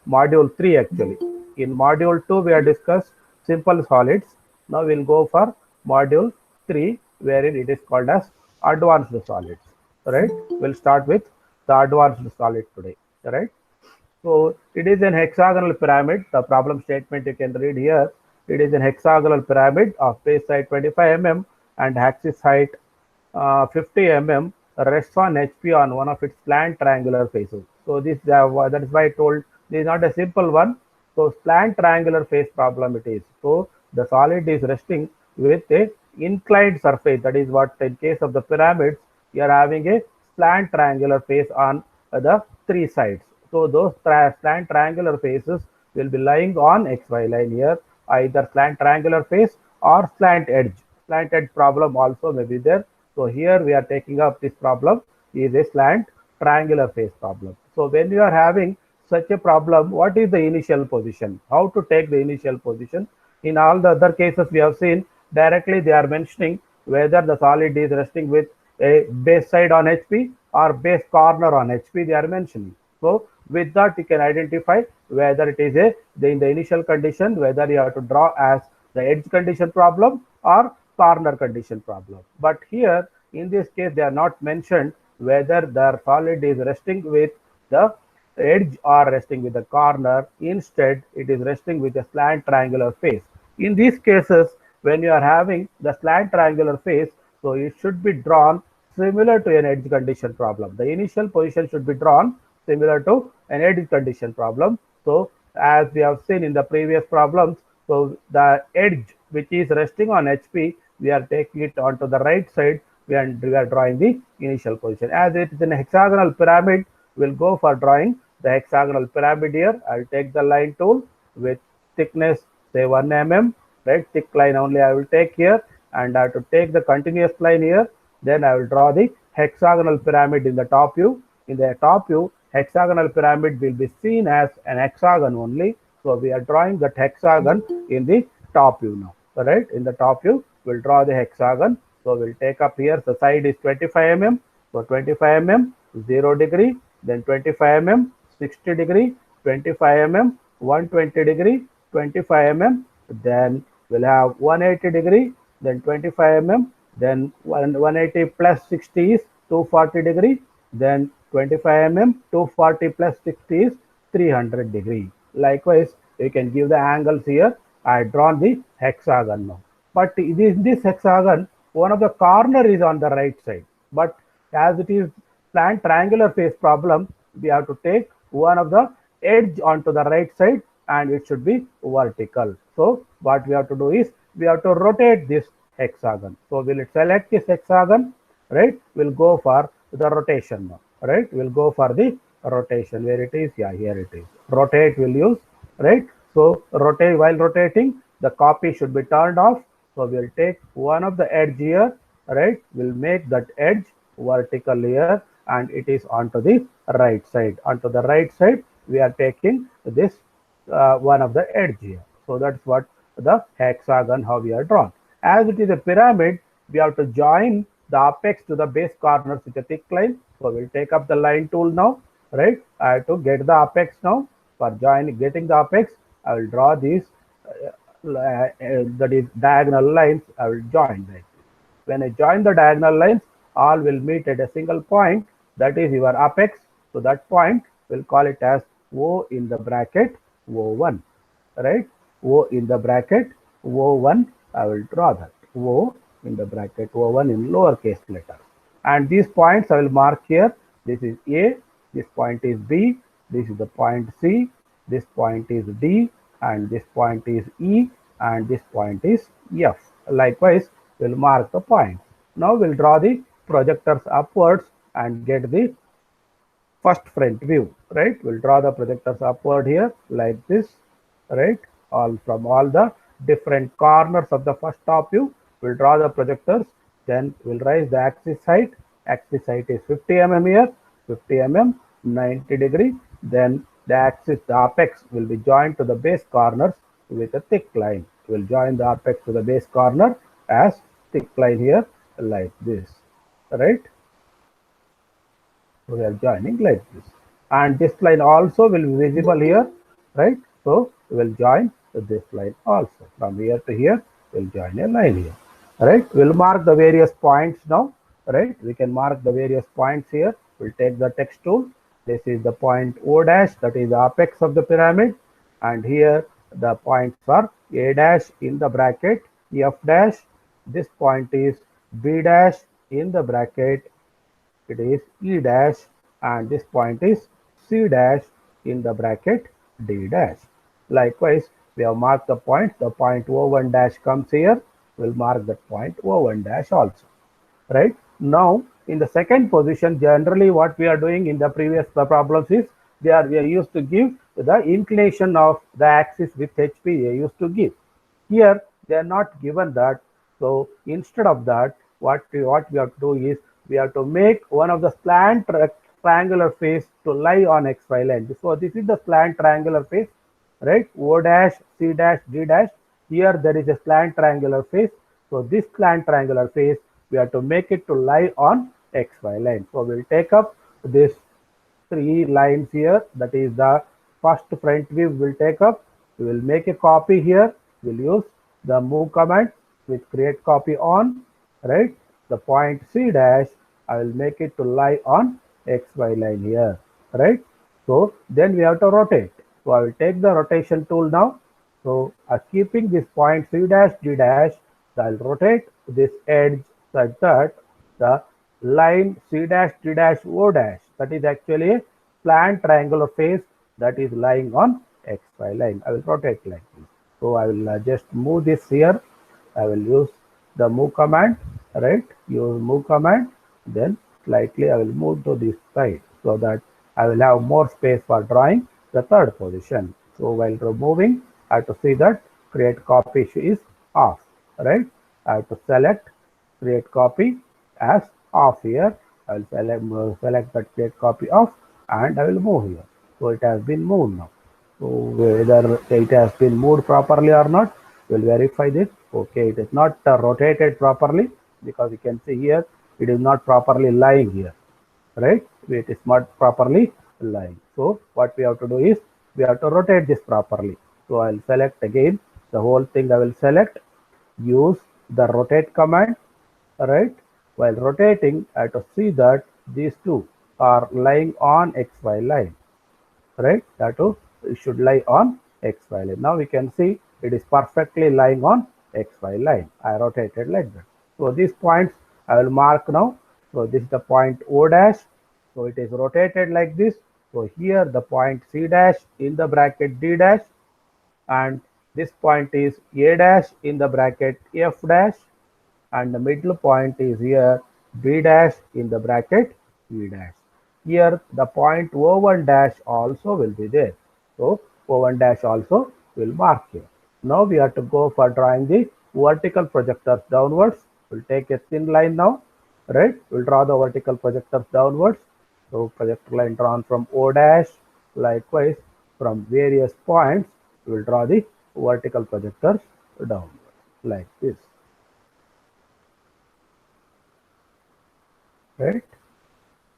module 3 actually. In module 2 we have discussed simple solids. Now we'll go for module 3 wherein it is called as advanced solids. Right? We'll start with the advanced solid today. Right? So it is an hexagonal pyramid. The problem statement you can read here. It is an hexagonal pyramid of base height 25 mm and axis height 50 mm rests on HP on one of its slant triangular faces. So this that is why I told this is not a simple one. So slant triangular face problem it is. So the solid is resting with a inclined surface. That is what in case of the pyramids you are having a slant triangular face on the three sides. So those slant triangular faces will be lying on XY line here, either slant triangular face or slant edge. Slant edge problem also may be there. So here we are taking up this problem is a slant triangular face problem. So when you are having such a problem, what is the initial position? How to take the initial position? In all the other cases we have seen, directly they are mentioning whether the solid is resting with a base side on HP or base corner on HP they are mentioning. So with that you can identify whether it is in the initial condition, whether you have to draw as the edge condition problem or corner condition problem. But here in this case they are not mentioned whether the solid is resting with the edge or resting with the corner. Instead it is resting with a slant triangular face. In these cases when you are having the slant triangular face, so it should be drawn similar to an edge condition problem. The initial position should be drawn similar to an edge condition problem. So as we have seen in the previous problems, so the edge which is resting on HP, we are taking it onto the right side and we are drawing the initial position. As it is in a hexagonal pyramid, we'll go for drawing the hexagonal pyramid here. I'll take the line tool with thickness say 1 mm, right? Thick line only I will take here, and I have to take the continuous line here. Then I will draw the hexagonal pyramid in the top view. In the top view, hexagonal pyramid will be seen as an hexagon only. So we are drawing that hexagon in the top view now. So right, in the top view, we'll draw the hexagon. So we'll take up here, the side is 25 mm. So 25 mm, 0 degree, then 25 mm, 60 degree, 25 mm, 120 degree, 25 mm, then we'll have 180 degree, then 25 mm, then 180 plus 60 is 240 degree, then 25 mm, 240 plus 60 is 300 degree. Likewise, you can give the angles here. I drawn the hexagon now. But in this hexagon, one of the corner is on the right side. But as it is slant triangular face problem, we have to take one of the edge onto the right side and it should be vertical. So what we have to do is we have to rotate this hexagon. So we'll select this hexagon, right? We'll go for the rotation now, right? We'll go for the rotation. Where it is? Yeah, here it is. Rotate will use, right? So rotate, while rotating, the copy should be turned off. So we'll take one of the edge here, right? We'll make that edge vertical here and it is onto the right side. Onto the right side, we are taking this one of the edge here. So that's what the hexagon how we are drawn. As it is a pyramid, we have to join the apex to the base corners with a thick line. So we'll take up the line tool now, right? I have to get the apex now. For getting the apex, I will draw these that is diagonal lines. I will join that. When I join the diagonal lines, all will meet at a single point, that is your apex. So that point we'll call it as O in the bracket O1, right? O in the bracket O1, I will draw that. O in the bracket O1 in lowercase letter. And these points I will mark here. This is A, this point is B, this is the point C, this point is D, and this point is E, and this point is F. Likewise, we'll mark the points. Now we'll draw the projectors upwards and get the first front view, right? We'll draw the projectors upward here like this, right? All from all the different corners of the first top view, we'll draw the projectors. Then we'll raise the axis height. Axis height is 50 mm here, 50 mm, 90 degree. Then the axis, the apex will be joined to the base corners with a thick line. We'll join the apex to the base corner as thick line here like this, right? So we are joining like this, and this line also will be visible here. right? So we will join this line also. From here to here, we'll join a line here, right? We'll mark the various points now, right? We can mark the various points here. We'll take the text tool. This is the point O dash, that is the apex of the pyramid. And here the points are A dash in the bracket, F dash. This point is B dash in the bracket, it is E dash, and this point is C dash in the bracket D dash. Likewise, we have marked the point. The point O1 dash comes here. We'll mark that point O1 dash also, right? Now, in the second position, generally what we are doing in the previous problems is we are used to give the inclination of the axis with HP. They used to give. Here, they are not given that. So instead of that, what we have to do is we have to make one of the slant triangular face to lie on XY line. So this is the slant triangular face, right? O dash, C dash, D dash. Here there is a slant triangular face. So this slant triangular face, we have to make it to lie on XY line. So we'll take up this three lines here. That is the first front view we'll take up. We will make a copy here. We'll use the move command with create copy on, right? The point C dash, I will make it to lie on XY line here, right? So then we have to rotate. So I will take the rotation tool now. So keeping this point C dash D dash, I will rotate this edge such that the line C dash D dash O dash, that is actually a slant triangular face that is lying on XY line. I will rotate like this. So I will just move this here. I will use the move command, right? Use move command. Then slightly I will move to this side so that I will have more space for drawing the third position. So while removing, I have to see that create copy is off, right? I have to select create copy as off here. I will select that create copy off and I will move here. So it has been moved now. So whether it has been moved properly or not, we'll verify this. Okay, it is not rotated properly because you can see here it is not properly lying here, right? It is not properly lying. So what we have to do is we have to rotate this properly. So I'll select again the whole thing. I will select, use the rotate command, right? While rotating, I have to see that these two are lying on XY line, right? That too, it should lie on XY line. Now we can see it is perfectly lying on XY line. I rotated like that. So these points I will mark now. So this is the point O dash. So it is rotated like this. So here the point C dash in the bracket D dash, and this point is A dash in the bracket F dash, and the middle point is here B dash in the bracket E dash. Here the point O1 dash also will be there. So O1 dash also will mark here. Now we have to go for drawing the vertical projectors downwards. We'll take a thin line now, right? We'll draw the vertical projectors downwards. So projector line drawn from O dash. Likewise, from various points, we'll draw the vertical projectors downwards like this, right?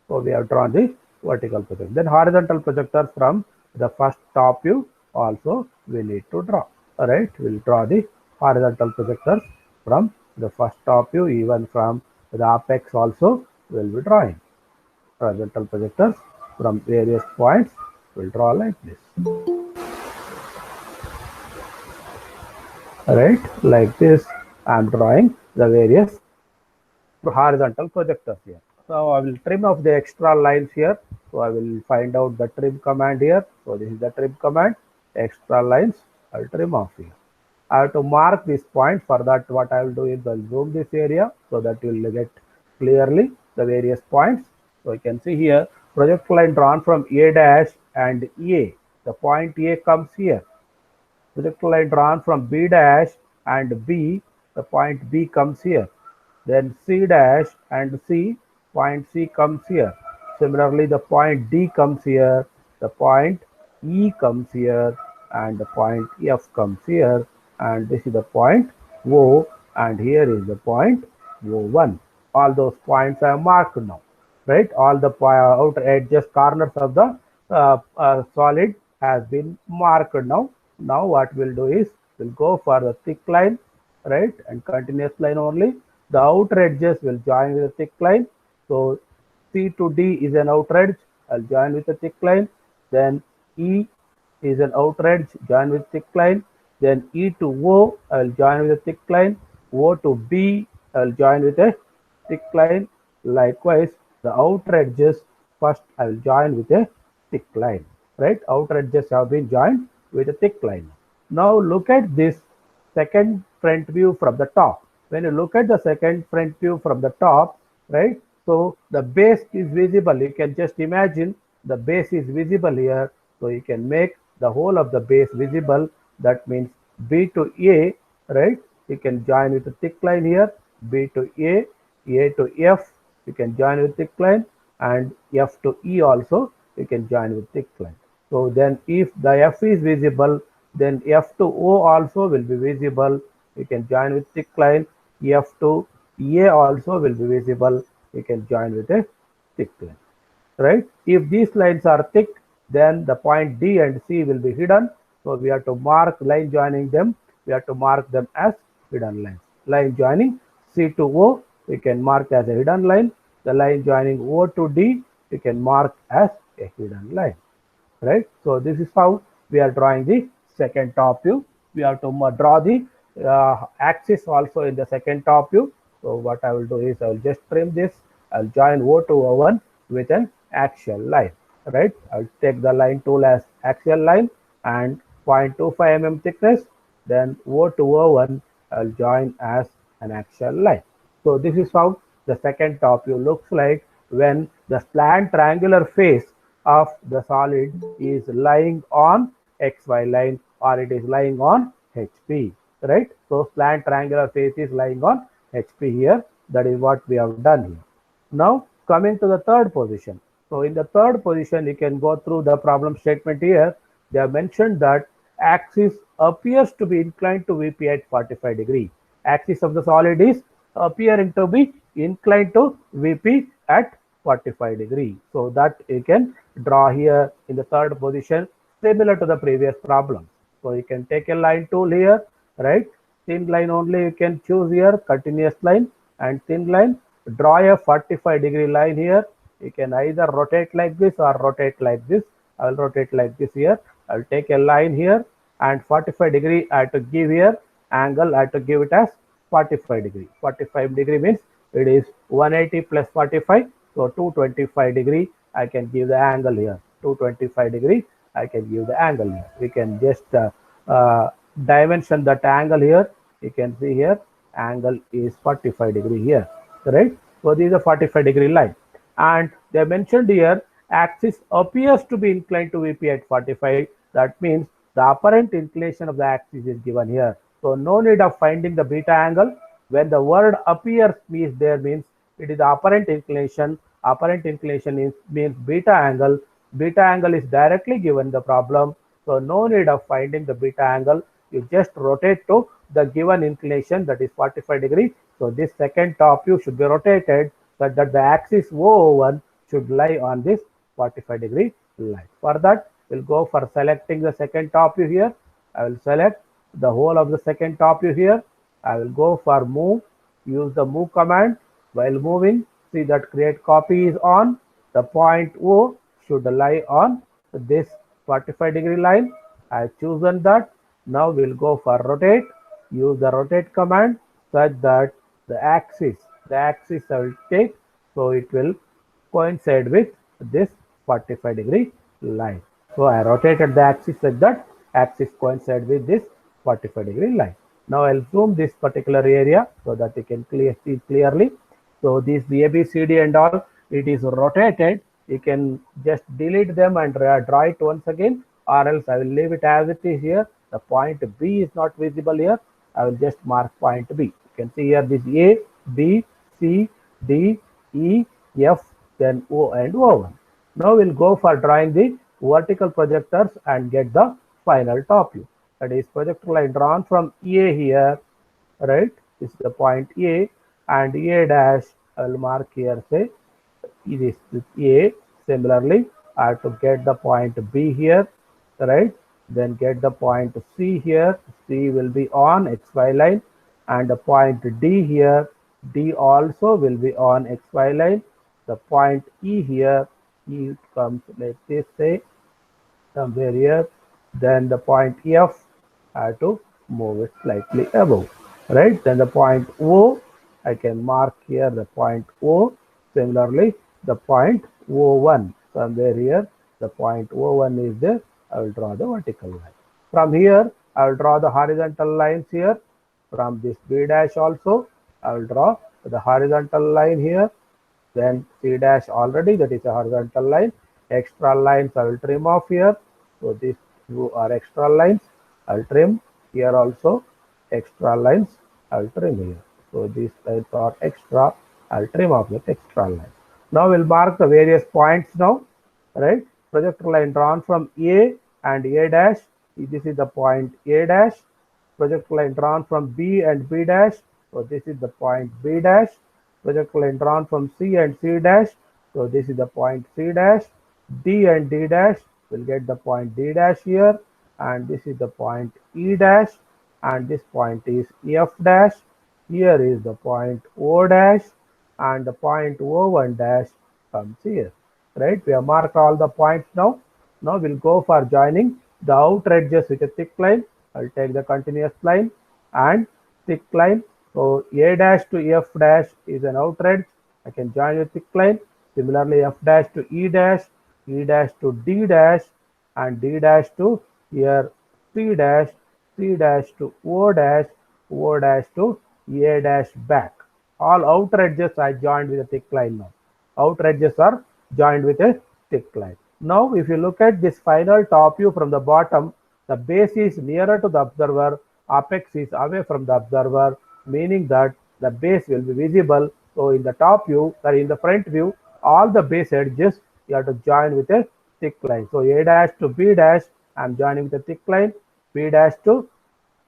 So we have drawn the vertical projector. Then horizontal projectors from the first top view also we need to draw. All right, we'll draw the horizontal projectors from the first top view, even from the apex also we'll be drawing horizontal projectors from various points. We'll draw like this. All right, like this I'm drawing the various horizontal projectors here. So I will trim off the extra lines here. So I will find out the trim command here. So this is the trim command, extra lines I will trim off here. I have to mark this point. For that, what I will do is I'll zoom this area so that you will get clearly the various points. So you can see here project line drawn from A dash and A. The point A comes here. Project line drawn from B dash and B. The point B comes here. Then C dash and C, point C comes here. Similarly, the point D comes here, the point E comes here, and the point F comes here, and this is the point O, and here is the point O1. All those points are marked now, right? All the outer edges, corners of the solid has been marked now. Now what we'll do is we'll go for the thick line, right, and continuous line only. The outer edges will join with the thick line. So C to D is an outer edge. I'll join with a thick line. Then E is an outer edge, join with thick line. Then E to O, I'll join with a thick line. O to B, I'll join with a thick line. Likewise, the outer edges, first I will join with a thick line, right? Outer edges have been joined with a thick line. Now look at this second front view from the top. When you look at the second front view from the top, right? So the base is visible. You can just imagine the base is visible here. So you can make the whole of the base visible. That means B to A, right? You can join with a thick line here. B to A to F, you can join with thick line, and F to E also you can join with thick line. So then if the F is visible, then F to O also will be visible. You can join with thick line. F to A also will be visible. You can join with a thick line, right? If these lines are thick, then the point D and C will be hidden. So we have to mark line joining them. We have to mark them as hidden lines. Line joining C to O, we can mark as a hidden line. The line joining O to D, we can mark as a hidden line, right? So this is how we are drawing the second top view. We have to draw the axis also in the second top view. So what I will do is I will just trim this. I'll join O to O1 with an axial line, right? I'll take the line tool as axial line and 0.25 mm thickness. Then O to O1 I'll join as an axial line. So this is how the second top view looks like when the slant triangular face of the solid is lying on XY line or it is lying on HP, right? So slant triangular face is lying on HP here. That is what we have done here. Now coming to the third position. So in the third position, you can go through the problem statement here. They have mentioned that axis appears to be inclined to VP at 45 degree. Axis of the solid is appearing to be inclined to VP at 45 degree. So that you can draw here in the third position, similar to the previous problem. So you can take a line tool here, right? Thin line only you can choose here, continuous line and thin line. Draw a 45 degree line here. You can either rotate like this or rotate like this. I'll rotate like this here. I'll take a line here and 45 degree I have to give here. Angle I have to give it as 45 degree. 45 degree means it is 180 plus 45. So 225 degree I can give the angle here. 225 degree I can give the angle here. We can just dimension that angle here. You can see here angle is 45 degree here, right? So this is a 45 degree line. And they mentioned here axis appears to be inclined to VP at 45. That means the apparent inclination of the axis is given here. So no need of finding the beta angle. When the word appears means there means it is the apparent inclination. Apparent inclination means beta angle. Beta angle is directly given the problem. So no need of finding the beta angle. You just rotate to the given inclination, that is 45 degree. So this second top view should be rotated such that the axis O1 should lie on this 45 degree line. For that, we'll go for selecting the second top view here. I will select the whole of the second top view here. I will go for move, use the move command. While moving, see that create copy is on. The point O should lie on this 45 degree line. I have chosen that. Now we'll go for rotate, use the rotate command such that the axis I will take, so it will coincide with this 45 degree line. So I rotated the axis such that axis coincide with this 45 degree line. Now I'll zoom this particular area so that you can see clearly. So this the ABCD and all, it is rotated. You can just delete them and draw it once again, or else I will leave it as it is here. The point B is not visible here. I will just mark point B. You can see here this A, B, C, D, E, F, then O and O1. Now we'll go for drawing the vertical projectors and get the final top view. That is projector line drawn from A here, right? This is the point A, and A dash I will mark here, say it is A. Similarly, I have to get the point B here. right? Then get the point C here. C will be on XY line, and the point D here. D also will be on XY line. The point E here. E comes, let us say, somewhere here. Then the point F, I have to move it slightly above, right? Then the point O, I can mark here the point O. Similarly, the point O1, somewhere here, the point O1 is there. I will draw the vertical line. From here, I will draw the horizontal lines here. From this B dash also, I will draw the horizontal line here. Then C dash already, that is a horizontal line. Extra lines I will trim off here. So these two are extra lines. I'll trim here also. Extra lines I'll trim here. So these lines are extra. I'll trim off with extra line. Now we'll mark the various points now. Right? Projector line drawn from A and A dash. This is the point A dash. Projector line drawn from B and B dash. So this is the point B dash. Projector line drawn from C and C dash. So this is the point C dash. D and D dash will get the point D dash here, and this is the point E dash, and this point is F dash. Here is the point O dash, and the point O1 dash comes here. Right? We have marked all the points now. Now we'll go for joining the outer edges with a thick line. I'll take the continuous line and thick line. So A dash to F dash is an outer edge. I can join with thick line. Similarly, F dash to E dash to D dash, and D dash to here C dash to O dash to A dash back. All outer edges I joined with a thick line now. Outer edges are joined with a thick line. Now, if you look at this final top view from the bottom, the base is nearer to the observer, apex is away from the observer, meaning that the base will be visible. So, in the top view or in the front view, all the base edges you have to join with a thick line. So, A dash to B dash, I am joining with a thick line. B dash to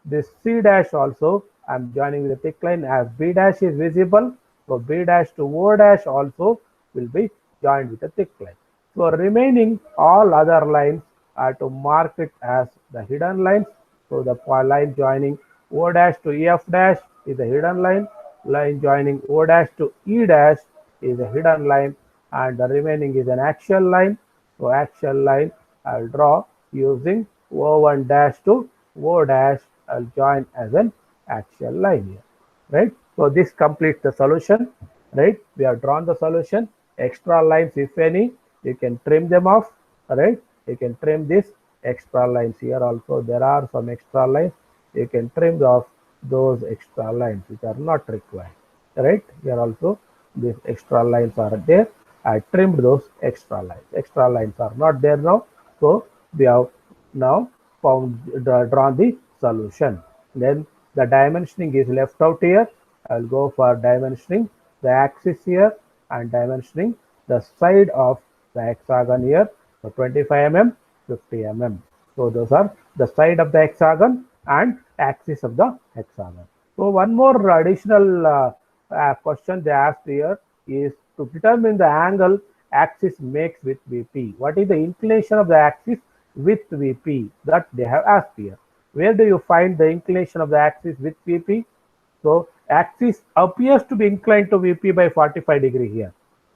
this C dash also, I am joining with a thick line as B dash is visible. So, B dash to O dash also will be joined with a thick line. So, remaining all other lines are to mark it as the hidden lines. So, the line joining O dash to F dash is a hidden line. Line joining O dash to E dash is a hidden line, and the remaining is an axial line. So, axial line I will draw using O1 dash to O dash. I will join as an axial line here. Right? So, this completes the solution. Right? We have drawn the solution. Extra lines, if any, you can trim them off. Right? You can trim this extra lines here also. There are some extra lines. You can trim off those extra lines which are not required. Right? Here also these extra lines are there. I trimmed those extra lines. Extra lines are not there now. So we have now drawn the solution. Then the dimensioning is left out here. I will go for dimensioning the axis here and dimensioning the side of the hexagon here. So 25 mm, 50 mm. So those are the side of the hexagon and axis of the hexagon. So one more additional question they asked here is to determine the angle axis makes with VP. What is the inclination of the axis with VP? That they have asked here. Where do you find the inclination of the axis with VP? So axis appears to be inclined to VP by 45 degree here,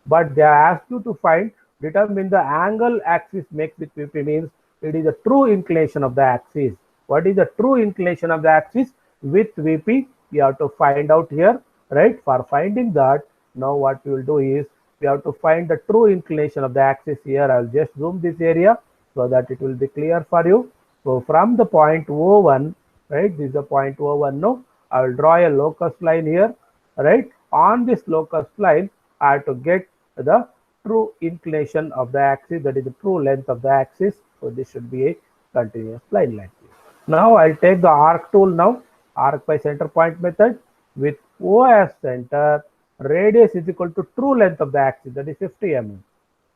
but they ask you to determine the angle axis makes with VP, means it is the true inclination of the axis. What is the true inclination of the axis with VP? You have to find out here, right? For finding that, now what we will do is we have to find the true inclination of the axis here. I will just zoom this area so that it will be clear for you. So from the point O1, right? This is the point O1 now. I will draw a locus line here, right? On this locus line, I have to get the true inclination of the axis, that is the true length of the axis. So this should be a continuous line like this. Now I'll take the arc tool now, arc by center point method, with O as center, radius is equal to true length of the axis, that is 50 mm.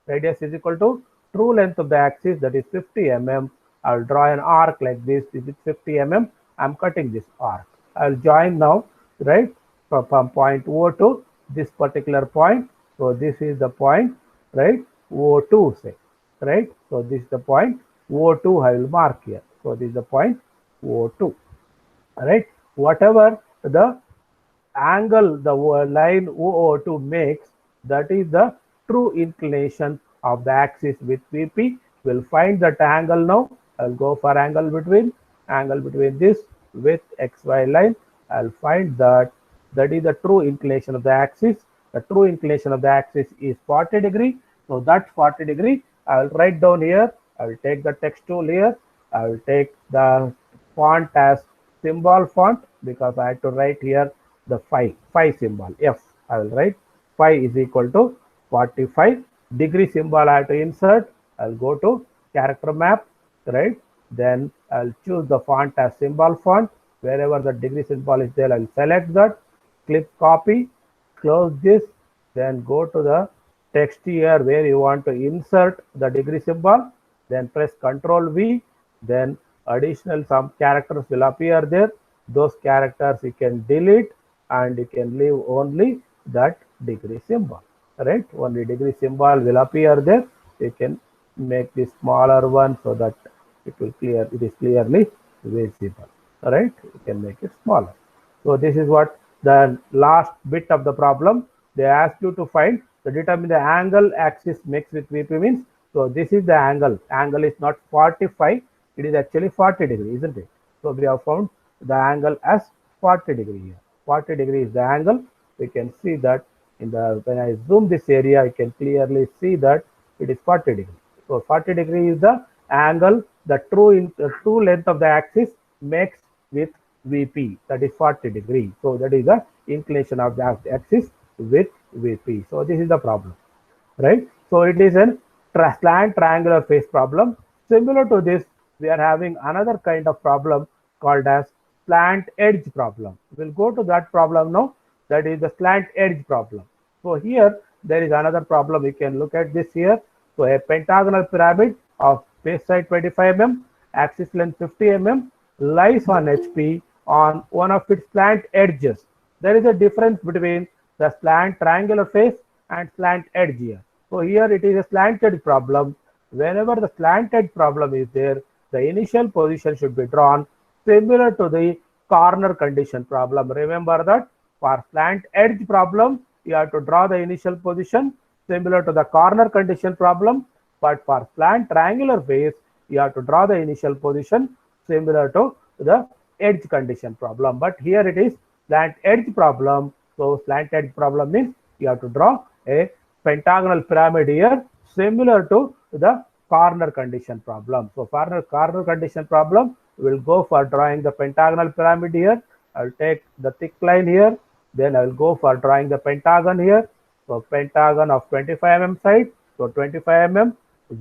Radius is equal to true length of the axis, that is 50 mm. I'll draw an arc like this. This is 50 mm. I'm cutting this arc. I'll join now, right, from point O to this particular point. So this is the point, right, O2 say, right. So this is the point O2 I will mark here. So this is the point O2. Right? Whatever the angle the line OO2 makes, that is the true inclination of the axis with VP. We'll find that angle now. I'll go for angle between this with XY line. I'll find that is the true inclination of the axis. The true inclination of the axis is 40 degree. So that 40 degree I will write down here. I will take the text tool here. I will take the font as symbol font because I have to write here the phi symbol F. I will write phi is equal to 45 degree symbol I have to insert. I'll go to character map, right? Then I'll choose the font as symbol font. Wherever the degree symbol is there, I'll select that, click copy, close this, then go to the text here where you want to insert the degree symbol, then press Ctrl V, then additional some characters will appear there. Those characters you can delete and you can leave only that degree symbol, right? Only degree symbol will appear there. You can make this smaller one so that it is clearly visible, right? You can make it smaller. So this is what the last bit of the problem. They ask you to find the determine the angle axis makes with VP means. So this is the angle. Angle is not 45. It is actually 40 degree, isn't it? So we have found the angle as 40 degree here. 40 degree is the angle. We can see that in the when I zoom this area, I can clearly see that it is 40 degree. So 40 degree is the angle the true length of the axis makes with VP, that is 40 degree. So that is the inclination of the axis with VP. So this is the problem, right? So it is a slant triangular face problem. Similar to this, we are having another kind of problem called as slant edge problem. We'll go to that problem now. That is the slant edge problem. So here there is another problem. We can look at this here. So a pentagonal pyramid of base side 25 mm, axis length 50 mm lies on HP on one of its slant edges. There is a difference between the slant triangular face and slant edge here. So here it is a slant edge problem. Whenever the slant edge problem is there, the initial position should be drawn similar to the corner condition problem. Remember that for slant edge problem, you have to draw the initial position similar to the corner condition problem. But for slant triangular face, you have to draw the initial position similar to the edge condition problem. But here it is slant edge problem. So slant edge problem means you have to draw a pentagonal pyramid here similar to the corner condition problem. So for corner condition problem, we will go for drawing the pentagonal pyramid here. I'll take the thick line here. Then I will go for drawing the pentagon here. So pentagon of 25 mm side. So 25 mm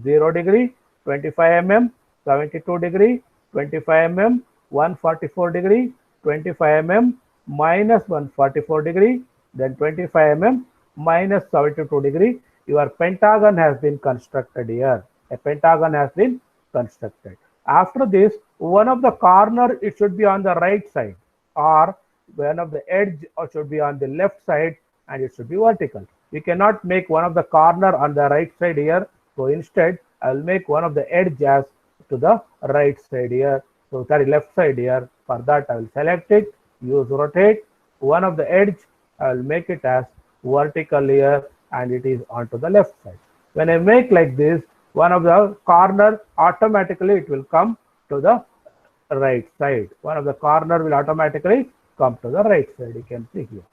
0 degree, 25 mm 72 degree, 25 mm 144 degree, 25 mm minus 144 degree, then 25 mm minus 72 degree. Your pentagon has been constructed here. A pentagon has been constructed. After this, one of the corner it should be on the right side, or one of the edge should be on the left side, and it should be vertical. You cannot make one of the corner on the right side here. So instead, I will make one of the edge as to the right side here. So sorry, left side here. For that, I will select it, use rotate. One of the edge, I will make it as vertical here, and it is onto the left side. When I make like this, one of the corner automatically it will come to the right side. One of the corner will automatically come to the right side. You can see here,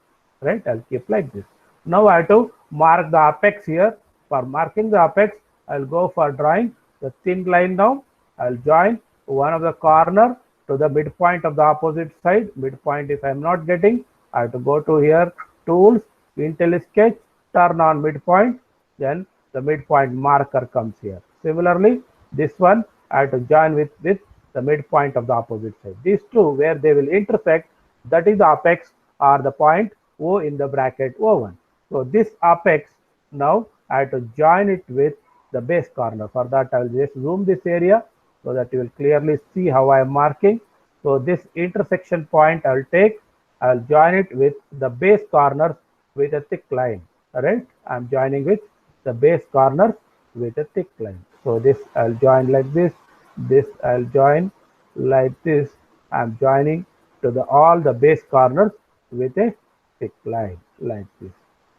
right? I'll keep like this. Now I have to mark the apex here. For marking the apex, I'll go for drawing the thin line now. I'll join one of the corner to the midpoint of the opposite side. Midpoint, if I'm not getting, I have to go to here, tools, IntelliSketch, turn on midpoint, then the midpoint marker comes here. Similarly, this one I have to join with the midpoint of the opposite side. These two, where they will intersect, that is the apex or the point O in the bracket O1. So this apex, now I have to join it with the base corner. For that, I will just zoom this area so that you will clearly see how I am marking. So this intersection point I will take, I will join it with the base corners with a thick line. Alright, I am joining with the base corners with a thick line. So this I will join like this. this I'll join like this. I'm joining to the all the base corners with a thick line like this.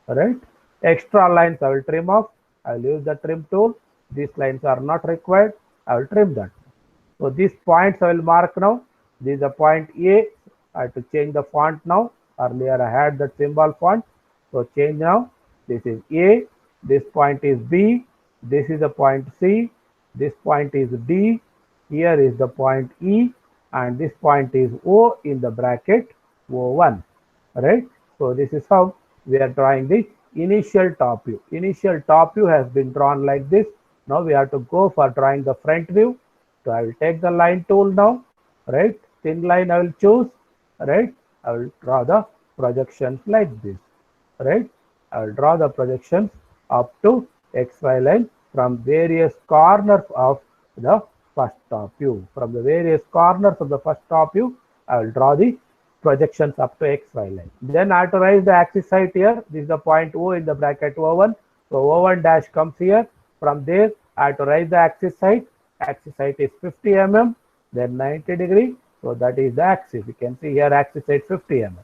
Alright. Extra lines I will trim off. I will use the trim tool. These lines are not required. I will trim that. So these points I will mark now. This is a point A. I have to change the font now. Earlier I had the symbol font. So change now. This is A. This point is B. This is the point C. This point is D. Here is the point E. And this point is O in the bracket O1. Right. So this is how we are drawing the initial top view. Initial top view has been drawn like this. Now we have to go for drawing the front view. So I will take the line tool now, right? Thin line I will choose, right? I will draw the projections like this, right? I will draw the projections up to XY line from various corners of the first top view. From the various corners of the first top view, I will draw the projections up to XY line. Then I have to raise the axis height here. This is the point O in the bracket O1. So O1 dash comes here. From there, I have to raise the axis height. Axis height is 50 mm, then 90 degree. So that is the axis. You can see here axis height 50 mm.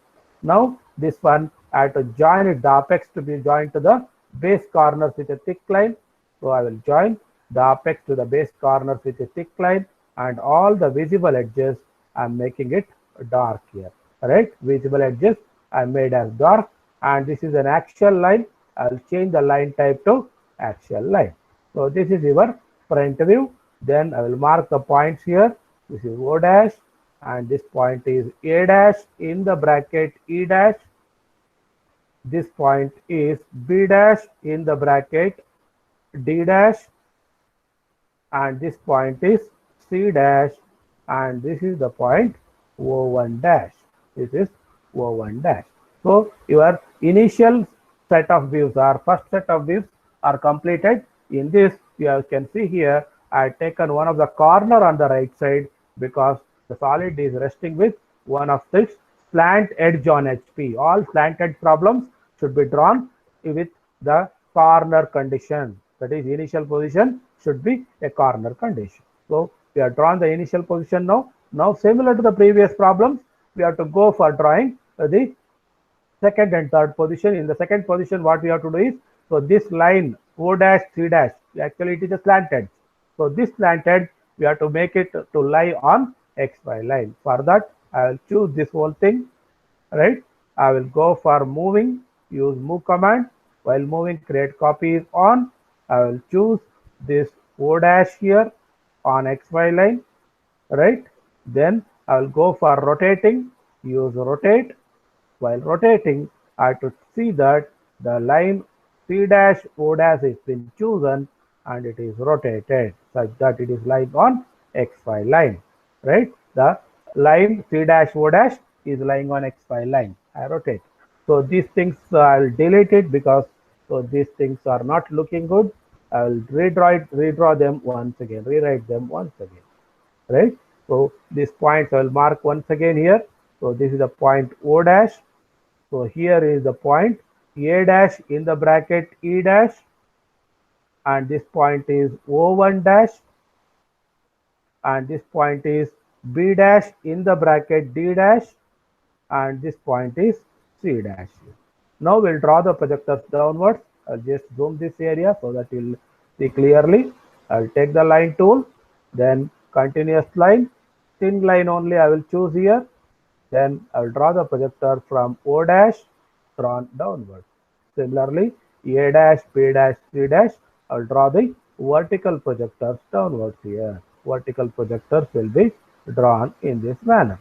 Now this one I have to join it, the apex to be joined to the base corners with a thick line. So I will join the apex to the base corners with a thick line, and all the visible edges I am making it dark here. Right? Visible edges I made as dark, and this is an axial line. I will change the line type to axial line. So this is your front view. Then I will mark the points here. This is O dash, and this point is A dash in the bracket E dash. This point is B dash in the bracket D dash, and this point is C dash, and this is the point O1 dash. This is O1 dash. So your initial set of views or first set of views are completed. In this, you can see here I have taken one of the corner on the right side because the solid is resting with one of this slant edge on HP. All slanted problems should be drawn with the corner condition. That is, initial position should be a corner condition. So we have drawn the initial position now. Now similar to the previous problems, we have to go for drawing the second and third position. In the second position, what we have to do is, so this line O dash, C dash, actually it is a slanted. So this slanted, we have to make it to lie on XY line. For that, I will choose this whole thing, right? I will go for moving, use move command. While moving, create copy is on. I will choose this O dash here on XY line, right? Then I will go for rotating, use rotate. While rotating, I have to see that the line C dash O dash is been chosen and it is rotated such that it is lying on XY line, right? The line C dash O dash is lying on XY line. I rotate. So these things I'll delete it because so these things are not looking good. I'll redraw them once again, rewrite them once again, right? So these points I will mark once again here. So this is the point O dash. So here is the point A dash in the bracket E dash, and this point is O1 dash, and this point is B dash in the bracket D dash, and this point is C dash. Now we'll draw the projectors downwards. I'll just zoom this area so that you'll see clearly. I'll take the line tool, then continuous line, thin line only I will choose here. Then I will draw the projector from O dash drawn downwards. Similarly, A dash, B dash, C dash, I will draw the vertical projectors downwards here. Vertical projectors will be drawn in this manner.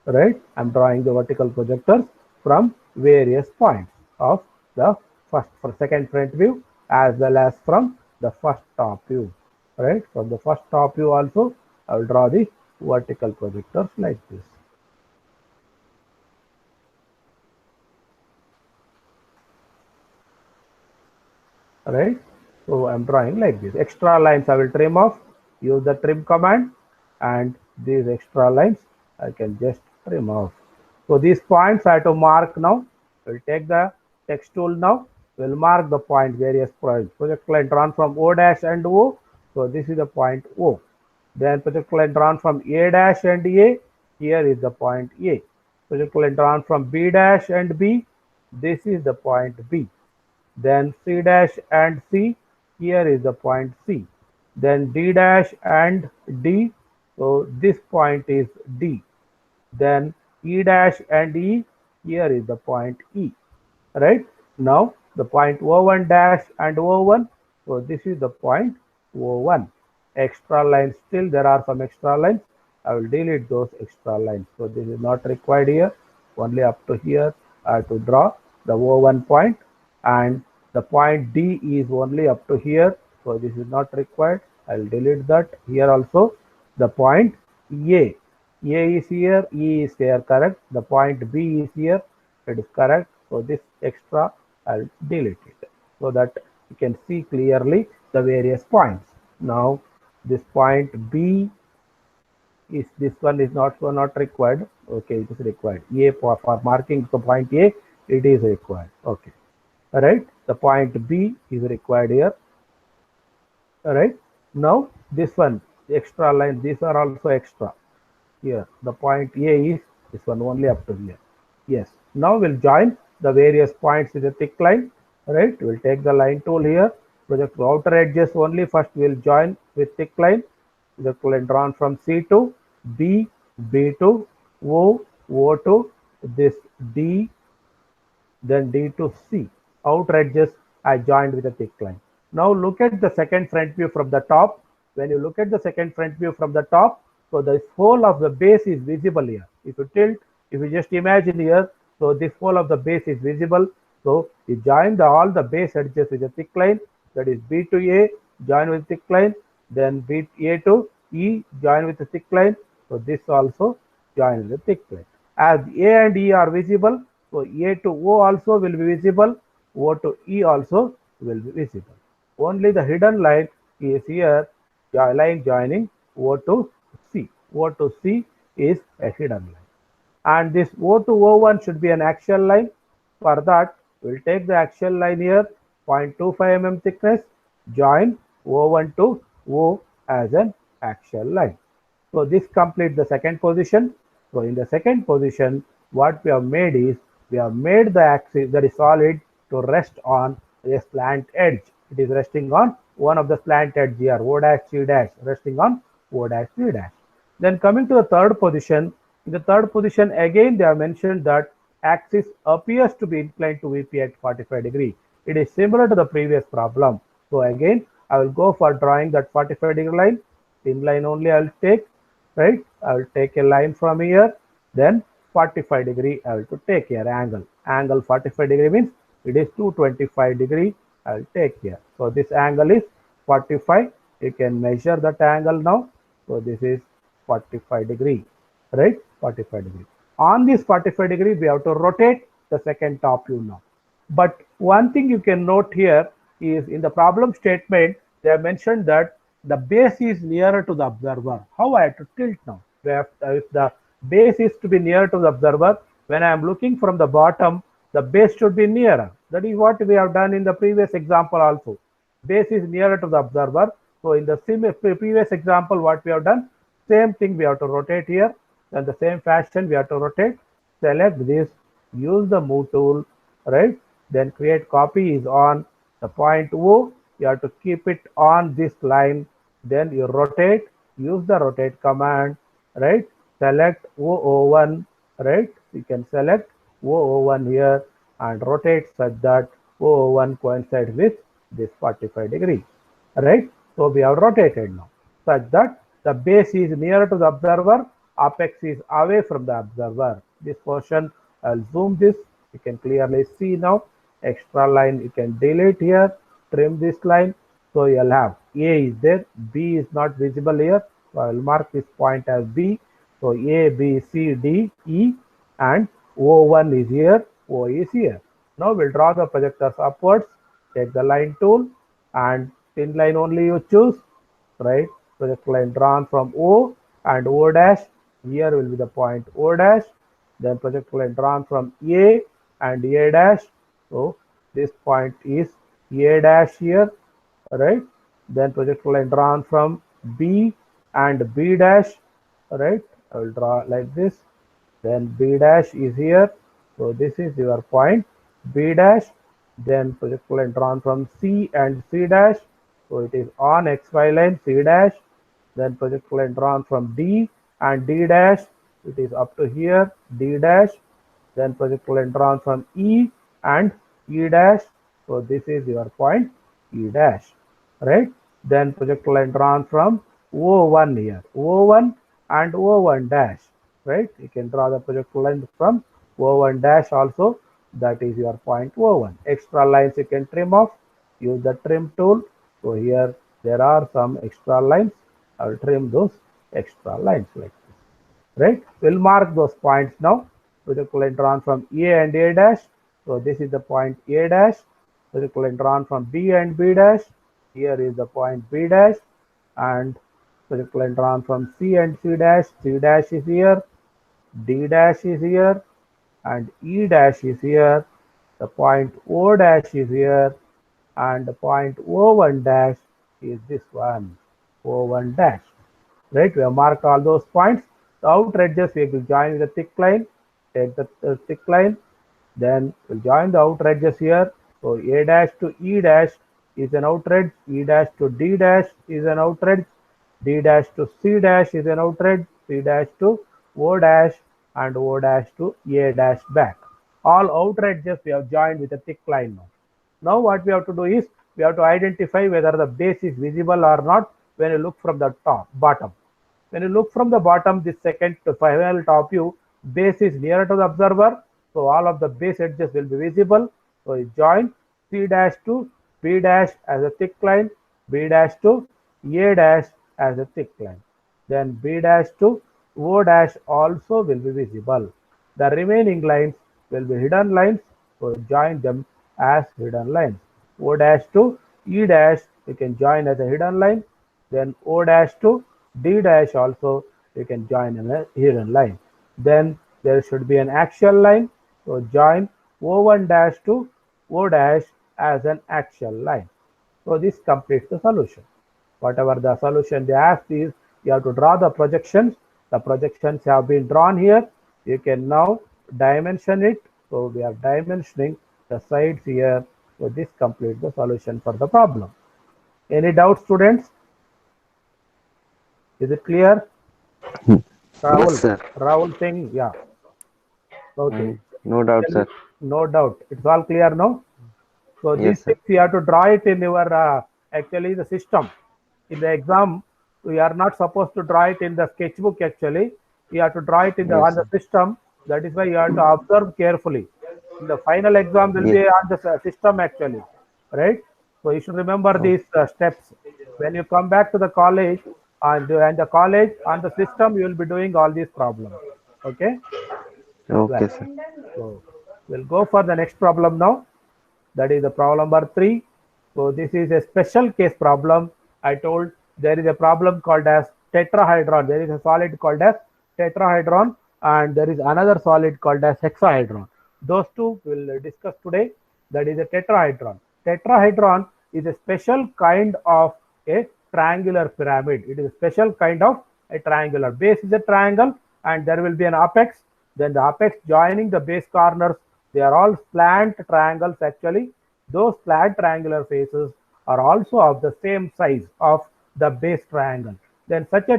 Right? I'm drawing the vertical projectors from various points of the second front view as well as from the first top view. Right? From the first top view also, I will draw the vertical projectors like this. Right? So I'm drawing like this. Extra lines I will trim off. Use the trim command, and these extra lines I can just trim off. So these points I have to mark now. We'll take the text tool now. We'll mark the point, various points. Project line drawn from O dash and O So this is the point O. Then projectile line drawn from A dash and A, here is the point A. Projectile line drawn from B dash and B, this is the point B. Then C dash and C, here is the point C. Then D dash and D, so this point is D. Then E dash and E, here is the point E, right? Now the point O1 dash and O1, so this is the point O1. Extra lines, still there are some extra lines. I will delete those extra lines. So this is not required here. Only up to here I have to draw the O1 point, and the point D is only up to here. So this is not required. I will delete that. Here also the point A. A is here, E is here, correct. The point B is here, it is correct. So this extra I'll delete it so that you can see clearly the various points. Now this point B is, this one is not required. Okay, it is required. A for marking the point A, it is required. Okay, all right. The point B is required here. All right. Now this one extra line. These are also extra. Here the point A is this one only up to here. Yes. Now we'll join the various points with a thick line. Right. We'll take the line tool here. Project outer edges only. First we'll join with thick line. The line drawn from C to B, B to O, O to this D, then D to C. Outer edges I joined with a thick line. Now look at the second front view from the top. When you look at the second front view from the top, so the whole of the base is visible here. If you tilt, if you just imagine here, so this whole of the base is visible. So you join all the base edges with a thick line, that is B to A, join with thick line, then B A to E, join with a thick line. So this also join with a thick line. As A and E are visible, so A to O also will be visible, O to E also will be visible. Only the hidden line is here, line joining O to C. O to C is a hidden line. And this O to O1 should be an axial line. For that, we'll take the axial line here, 0.25 mm thickness, join O1 to O as an axial line. So this completes the second position. So in the second position, what we have made is, we have made the axis, that is solid, to rest on a slant edge. It is resting on one of the slant edge here, O dash C dash, resting on O dash C dash. Then coming to the third position, in the third position again they have mentioned that axis appears to be inclined to VP at 45 degree. It is similar to the previous problem. So again I will go for drawing that 45 degree line. Thin line only I will take, right? I will take a line from here, then 45 degree I will to take here angle. Angle 45 degree means it is 225 degree I will take here. So this angle is 45. You can measure that angle now. So this is 45 degree, right? 45 degree. On this 45 degree, we have to rotate the second top view now. But one thing you can note here is, in the problem statement, they have mentioned that the base is nearer to the observer. How I have to tilt now? If the base is to be nearer to the observer, when I am looking from the bottom, the base should be nearer. That is what we have done in the previous example also. Base is nearer to the observer. So in the previous example, what we have done, same thing we have to rotate here. In the same fashion, we have to rotate. Select this, use the move tool, right? Then create copy is on the point O. You have to keep it on this line. Then you rotate, use the rotate command, right? Select O01, right? You can select O01 here and rotate such that O01 coincides with this 45 degree, right? So we have rotated now such that the base is nearer to the observer, apex is away from the observer. This portion, I'll zoom this, you can clearly see now. Extra line you can delete here, trim this line. So you'll have A is there, B is not visible here. So I will mark this point as B. So A, B, C, D, E, and O1 is here, O is here. Now we'll draw the projectors upwards. Take the line tool and thin line only you choose, right? Project line drawn from O and O dash. Here will be the point O dash. Then project line drawn from A and A dash. So this point is A dash here, right? Then projectile line drawn from B and B dash, right? I will draw like this. Then B dash is here. So this is your point B dash. Then projectile line drawn from C and C dash. So it is on XY line C dash. Then projectile line drawn from D and D dash. It is up to here D dash. Then projectile line drawn from E and E dash. So this is your point E dash, right? Then projectile line drawn from O1 here, O1 and O1 dash, right? You can draw the projectile line from O1 dash also. That is your point O1. Extra lines you can trim off. Use the trim tool. So here there are some extra lines. I will trim those extra lines like this, right? We'll mark those points now. Projectile line drawn from A and A dash. So this is the point A dash. Projectile line drawn from B and B dash. Here is the point B dash. And projectile line drawn from C and C dash. C dash is here. D dash is here. And E dash is here. The point O dash is here. And the point O1 dash is this one. O1 dash. Right? We have marked all those points. The outer edges we will join with a thick line. Take the thick line. Then we'll join the outer edges here. So A dash to E dash is an outer edge. E dash to D dash is an outer edge. D dash to C dash is an outer edge. C dash to O dash and O dash to A dash back. All outer edges we have joined with a thick line now. Now what we have to do is we have to identify whether the base is visible or not when you look from the bottom. When you look from the bottom, this second to final top view, base is nearer to the observer. So all of the base edges will be visible. So you join C dash to B dash as a thick line, B dash to A dash as a thick line. Then B dash to O dash also will be visible. The remaining lines will be hidden lines. So join them as hidden lines. O dash to E dash you can join as a hidden line. Then O dash to D dash also you can join in a hidden line. Then there should be an axial line. So join O1 dash to O dash as an axial line. So this completes the solution. Whatever the solution they asked is, you have to draw the projections. The projections have been drawn here. You can now dimension it. So we are dimensioning the sides here. So this completes the solution for the problem. Any doubts, students? Is it clear? Rahul, Yes, sir. Rahul Singh, yeah. Okay. No doubt, sir. No doubt. It's all clear now? So Yes, these sir. things you have to draw it in your actually the system. In the exam, we are not supposed to draw it in the sketchbook actually. You have to draw it in the on Yes, the sir. system. That is why you have to observe carefully. In the final exam will Yes. be on the system actually, right? So you should remember Oh, these steps. When you come back to the college and the college on the system, you will be doing all these problems. Okay. Well, okay, sir. so we'll go for the next problem now. That is the problem number 3. So this is a special case problem. I told there is a problem called as tetrahedron. There is a solid called as tetrahedron and there is another solid called as hexahedron. Those two we'll discuss today. That is a tetrahedron. Tetrahedron is a special kind of a triangular pyramid. It is a special kind of a triangular. Base is a triangle and there will be an apex. Then the apex joining the base corners, they are all slant triangles actually. Those slant triangular faces are also of the same size of the base triangle. Then such a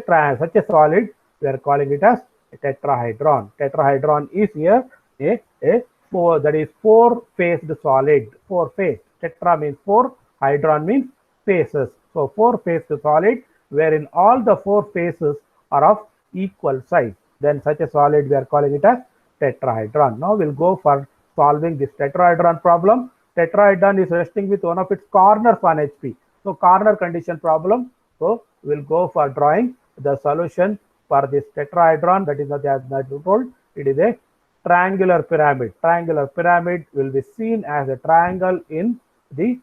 solid, we are calling it as a tetrahedron. Tetrahedron is here a four, that is four-faced solid. Four-faced. Tetra means four, hydron means faces. So four-faced solid wherein all the four faces are of equal size. Then such a solid we are calling it as tetrahedron. Now we'll go for solving this tetrahedron problem. Tetrahedron is resting with one of its corners on HP. So corner condition problem. So we'll go for drawing the solution for this tetrahedron. That is what I told. It is a triangular pyramid. Triangular pyramid will be seen as a triangle in the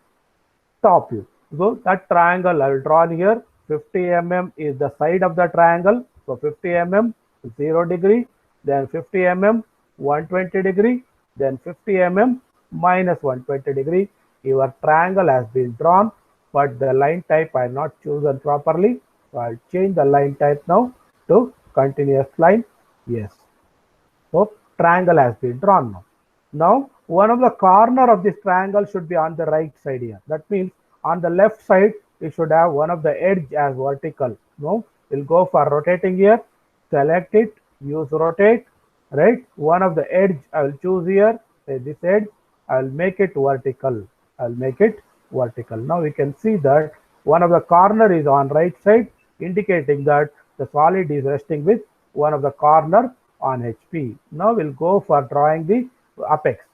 top view. So that triangle I will draw here. 50 mm is the side of the triangle. So 50 mm 0 degree, then 50 mm 120 degree, then 50 mm minus 120 degree. Your triangle has been drawn. but the line type I not chosen properly. So I'll change the line type now to continuous line. Yes. So triangle has been drawn now. Now one of the corner of this triangle should be on the right side here. That means on the left side we should have one of the edge as vertical. Now we'll go for rotating here. Select it. Use rotate. Right. One of the edge I will choose here. Say this edge. I will make it vertical. I'll make it vertical. Now we can see that one of the corner is on right side, indicating that the solid is resting with one of the corner on HP. Now we'll go for drawing the apex.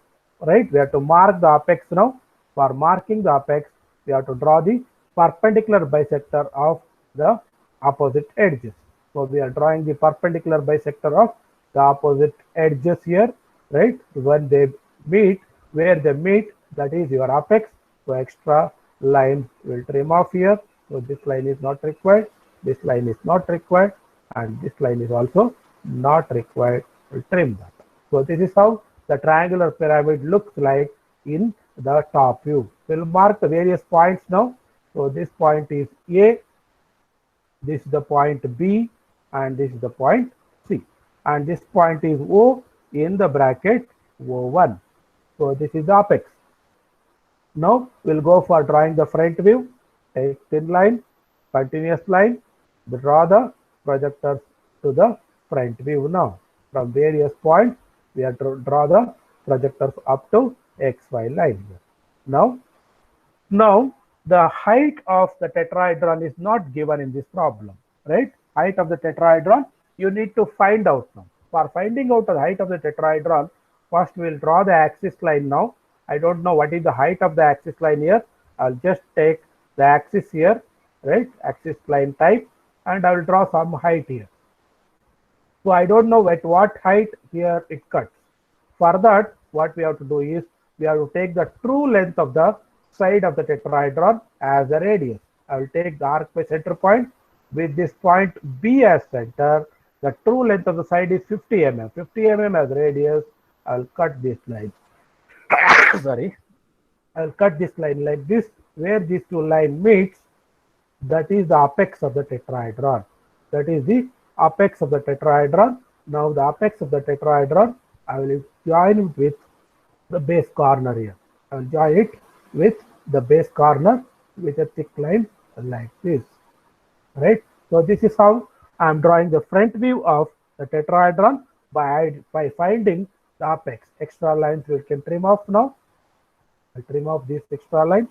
Right, we have to mark the apex now. For marking the apex, we have to draw the perpendicular bisector of the opposite edges. So we are drawing the perpendicular bisector of the opposite edges here. Right, when they meet, where they meet, that is your apex. So extra line will trim off here. So this line is not required, this line is not required, and this line is also not required. We'll trim that. So this is how the triangular pyramid looks like in the top view. We'll mark the various points now. So this point is A, this is the point B, and this is the point C. And this point is O in the bracket O1. So this is the apex. Now we'll go for drawing the front view. Take thin line, continuous line, draw the projectors to the front view now. From various points, we have to draw the projectors up to XY line. Now the height of the tetrahedron is not given in this problem, right? Height of the tetrahedron, you need to find out now. For finding out the height of the tetrahedron, first we'll draw the axis line now. I don't know what is the height of the axis line here. I'll just take the axis here, right? Axis line type, and I will draw some height here. So I don't know at what height here it cuts. For that, what we have to do is we have to take the true length of the side of the tetrahedron as a radius. I will take the arc by center point with this point B as center. The true length of the side is 50 mm. 50 mm as radius. I will cut this line. Sorry. I will cut this line like this. Where these two lines meets, that is the apex of the tetrahedron. That is the apex of the tetrahedron. Now the apex of the tetrahedron, I will join it with the base corner here. I will join it with the base corner with a thick line like this. Right. So this is how I am drawing the front view of the tetrahedron by finding the apex. Extra lines we can trim off now. I'll trim off this extra line.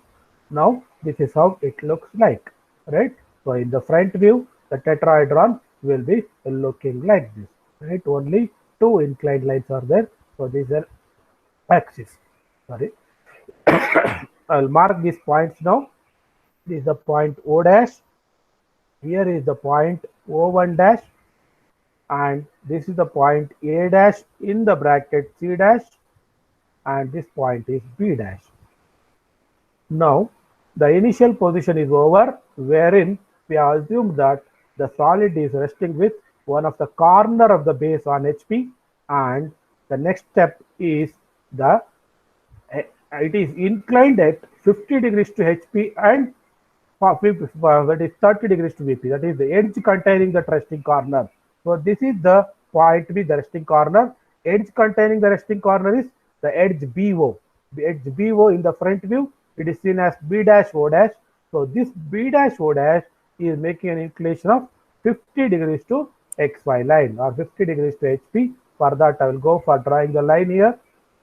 Now this is how it looks like. Right. So in the front view, the tetrahedron will be looking like this. Right. Only two inclined lines are there. So these are axis. Sorry. I'll mark these points now. This is the point O dash. Here is the point O1 dash. And this is the point A dash in the bracket C dash. And this point is B dash. Now, the initial position is over, wherein we assume that the solid is resting with one of the corner of the base on HP, and the next step is it is inclined at 50 degrees to HP and that is 30 degrees to VP. That is the edge containing the resting corner. So this is the point B, the resting corner. Edge containing the resting corner is the edge BO. The edge BO in the front view, it is seen as B dash O dash. So this B dash O dash is making an inclination of 50 degrees to XY line or 50 degrees to HP. For that, I will go for drawing the line here.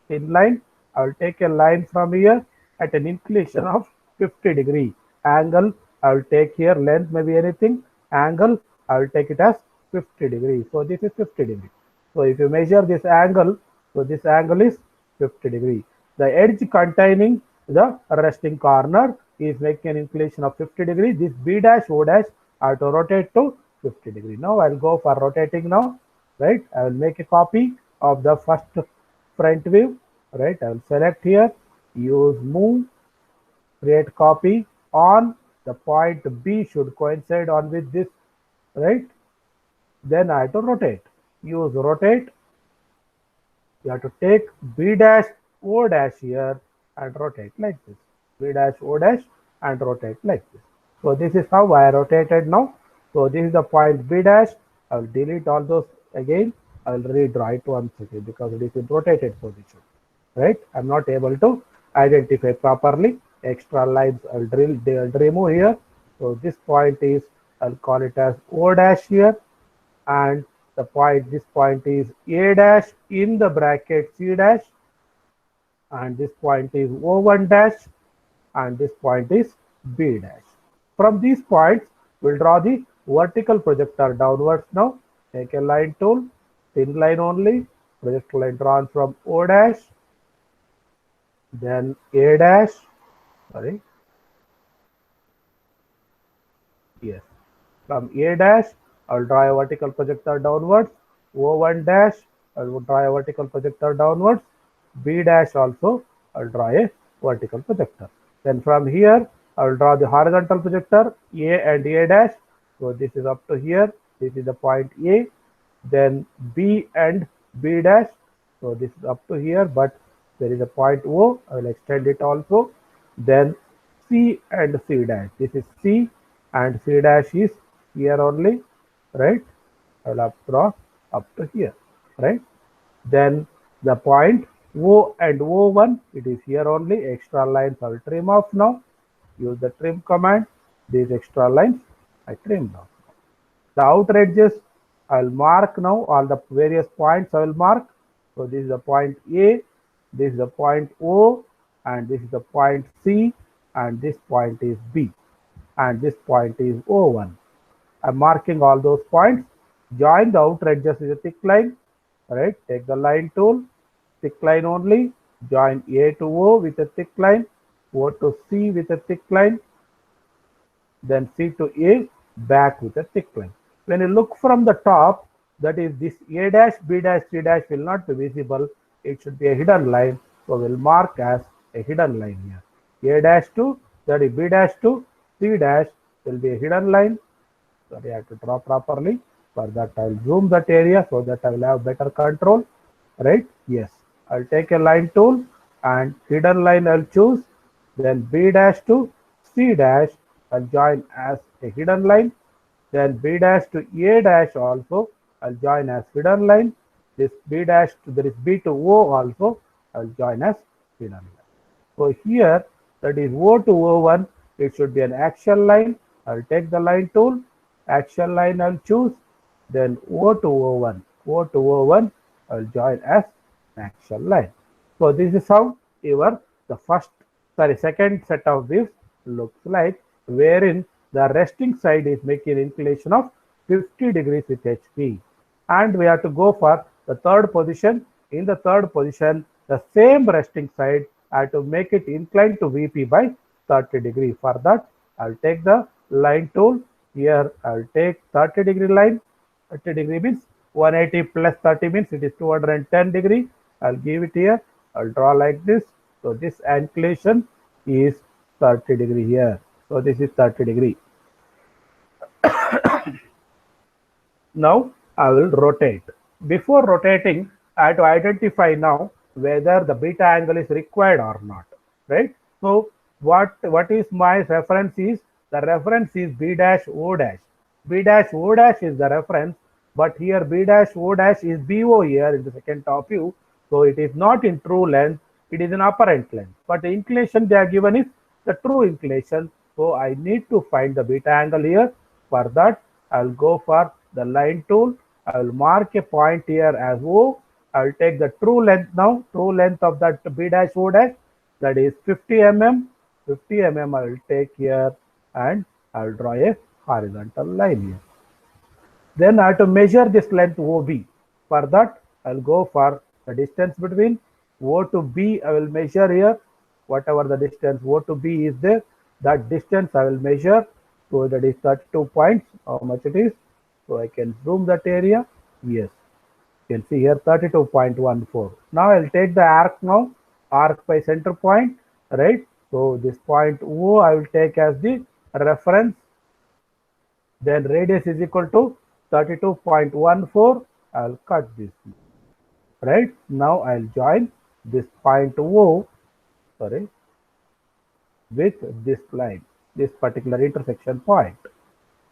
In line, I will take a line from here at an inclination of 50 degree. Angle, I will take here, length may be anything. Angle, I will take it as 50 degrees. So this is 50 degree. So if you measure this angle, so this angle is 50 degree. The edge containing the resting corner is making an inclination of 50 degree. This B dash O dash I have to rotate to 50 degree. Now I will go for rotating now. Right, I will make a copy of the first front view. Right, I will select here, use move, create copy on the point B should coincide on with this. Right, then I have to rotate. Use rotate. You have to take B dash O dash here and rotate like this. B dash O dash and rotate like this. So this is how I rotated now. So this is the point B dash. I will delete all those again. I will redraw it once again because it is in rotated position. Right? I'm not able to identify properly. Extra lines I'll remove here. So this point is, I'll call it as O dash here, and the point, this point is A dash in the bracket C dash, and this point is O1 dash, and this point is B dash. From these points, we'll draw the vertical projector downwards now. Take a line tool, thin line only, project line drawn from O dash, then A dash, sorry, yes, from A dash, I'll draw a vertical projector downwards, O1 dash, I will draw a vertical projector downwards, B dash also, I'll draw a vertical projector. Then from here, I will draw the horizontal projector, A and A dash. So this is up to here, this is the point A, then B and B dash. So this is up to here, but there is a point O, I will extend it also. Then C and C dash, this is C and C dash is here only, right? I will draw up to here, right? Then the point O and O1, it is here only. Extra lines I will trim off now. Use the trim command. These extra lines I trim off. The outer edges I will mark now. All the various points I will mark. So this is the point A, this is the point O, and this is the point C, and this point is B, and this point is O1. I'm marking all those points. Join the outer edges with a thick line. Right? Take the line tool, thick line only. Join A to O with a thick line, O to C with a thick line, then C to A back with a thick line. When you look from the top, that is this A dash, B dash, C dash will not be visible. It should be a hidden line. So we'll mark as a hidden line here. A dash to, that is B dash to C dash will be a hidden line. Sorry, I have to draw properly. For that, I will zoom that area so that I will have better control. Right? Yes. I'll take a line tool and hidden line I'll choose. Then B dash to C dash I'll join as a hidden line. Then B dash to A dash also I'll join as hidden line. This B dash to, there is B to O also I'll join as hidden line. So here, that is O to O1, it should be an action line. I'll take the line tool, action line I'll choose, then O to O1. O to O1 I'll join as action line. So this is how your second set of views looks like, wherein the resting side is making inclination of 50 degrees with HP. And we have to go for the third position. In the third position, the same resting side, I have to make it inclined to VP by 30 degree. For that, I'll take the line tool. Here, I'll take 30 degree line. 30 degree means 180 plus 30 means it is 210 degree. I'll give it here. I'll draw like this. So this inclination is 30 degree here. So this is 30 degree. Now I will rotate. Before rotating, I have to identify now whether the beta angle is required or not. Right? So what is my reference is, the reference is B dash O dash. B dash O dash is the reference, but here B dash O dash is BO here in the second top view. So it is not in true length, it is in apparent length. But the inclination they are given is the true inclination. So I need to find the beta angle here. For that, I will go for the line tool. I will mark a point here as O. I will take the true length now, true length of that B dash O dash, that is 50 mm. 50 mm I will take here and I will draw a horizontal line here. Then I have to measure this length OB. For that, I will go for the distance between O to B. I will measure here. Whatever the distance O to B is there, that distance I will measure. So that is 32 points. How much it is? So I can zoom that area. Yes. You can see here 32.14. Now I will take the arc now. Arc by center point. Right. So this point O I will take as the reference. Then radius is equal to 32.14. I will cut this. Right. Now I will join this point O, sorry, with this line. this particular intersection point.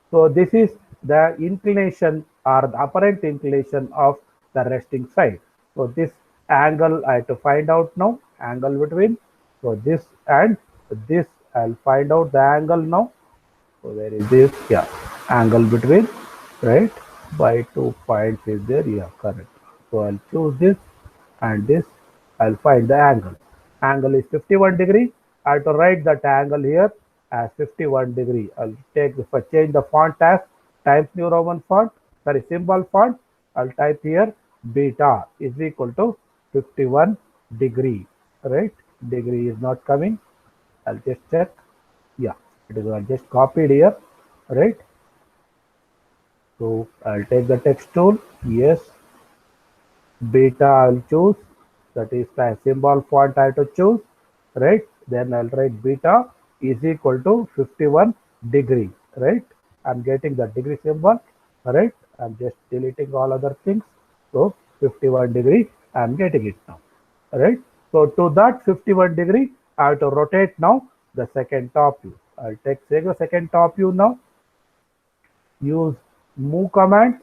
So this is the inclination or the apparent inclination of the resting side. So this angle I have to find out now, angle between, so this and this, I'll find out the angle now. So where is this? Yeah, angle between, right? By 2 points is there. Yeah, correct. So I'll choose this and this. I'll find the angle. Angle is 51 degree. I have to write that angle here as 51 degree. I'll take if I change the font as Times New Roman font, sorry, symbol font. I'll type here beta is equal to 51 degree. Right? Degree is not coming. I'll just check. Yeah, it is just copied here, right? So I'll take the text tool. Yes, beta I'll choose. That is the symbol font I have to choose, right? Then I'll write beta is equal to 51 degree, right? I'm getting the degree symbol, right? I'm just deleting all other things. So 51 degree, I'm getting it now, right? So to that 51 degree, I have to rotate now the second top view. I'll take the second top view now. Use move command,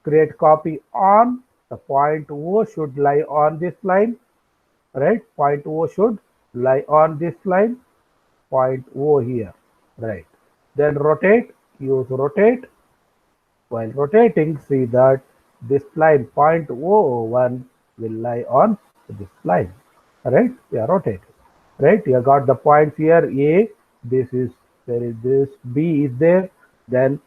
create copy on. The point O should lie on this line, right? Point O should lie on this line, point O here, right? Then rotate, use rotate. While rotating, see that this line point O1 will lie on this line, right? We are rotating, right? You got the points here. A, this is, there is this, B is there, then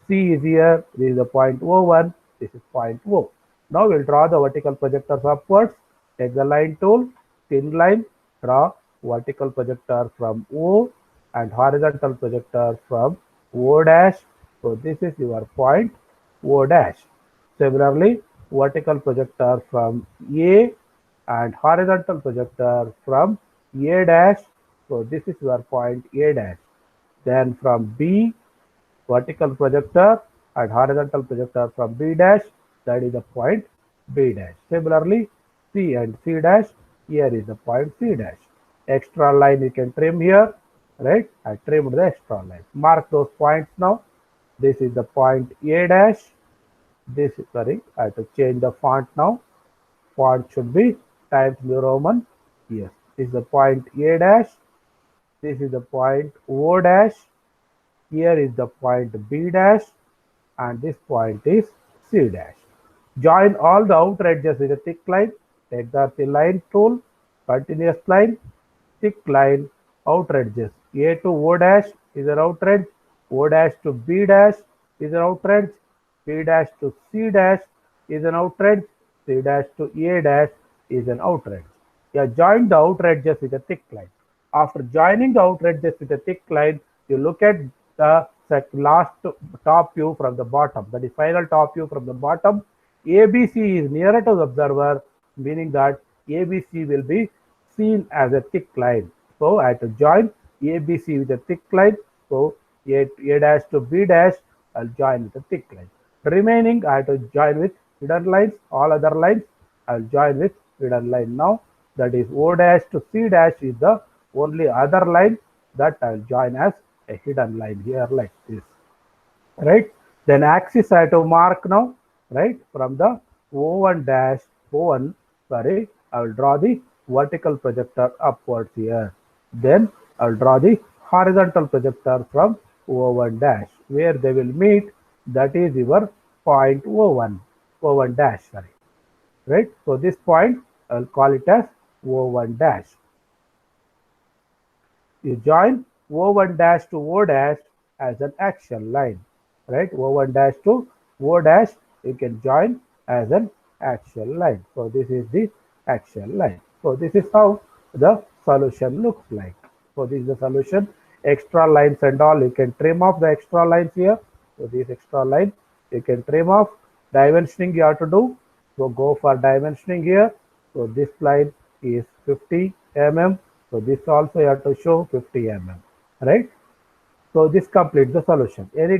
C is here, this is the point O1, this is point O. Now we'll draw the vertical projectors upwards. Take the line tool, thin line, draw vertical projector from O and horizontal projector from O dash. So this is your point O dash. Similarly, vertical projector from A and horizontal projector from A dash. So this is your point A dash. Then from B, vertical projector and horizontal projector from B dash, that is the point B dash. Similarly, C and C dash, here is the point C dash. Extra line you can trim here, right? I trimmed the extra line. Mark those points now. This is the point A dash. This is, sorry, I have to change the font now. Font should be Times New Roman. Yes, this is the point A dash. This is the point O dash. Here is the point B dash. And this point is C dash. Join all the outer edges with a thick line. Take the thin line tool, continuous line, thick line, outer edges. A to O dash is an outer edge. O dash to B dash is an outer edge. B dash to C dash is an outer edge. C dash to A dash is an outer edge. You join the outer edges with a thick line. After joining the outer edges with a thick line, you look at the last top view from the bottom. That is final top view from the bottom. ABC is nearer to the observer, meaning that ABC will be seen as a thick line. So I have to join ABC with a thick line. So A dash to B dash, I'll join with a thick line. Remaining, I have to join with hidden lines. All other lines, I'll join with hidden line now. That is O dash to C dash is the only other line that I'll join as a hidden line here like this, right? Then axis I have to mark now, right? From the O1 dash, O1, sorry, I will draw the vertical projector upwards here. Then I'll draw the horizontal projector from O1 dash, where they will meet. That is your point O1, O1 dash, sorry, right? So this point, I'll call it as O1 dash. You join O1 dash to O dash as an axial line, right? O1 dash to O dash, you can join as an axial line. So this is the axial line. So this is how the solution looks like. So this is the solution. Extra lines and all, you can trim off the extra lines here. So this extra line, you can trim off. Dimensioning you have to do. So go for dimensioning here. So this line is 50 mm. So this also you have to show 50 mm, right? So this completes the solution. Any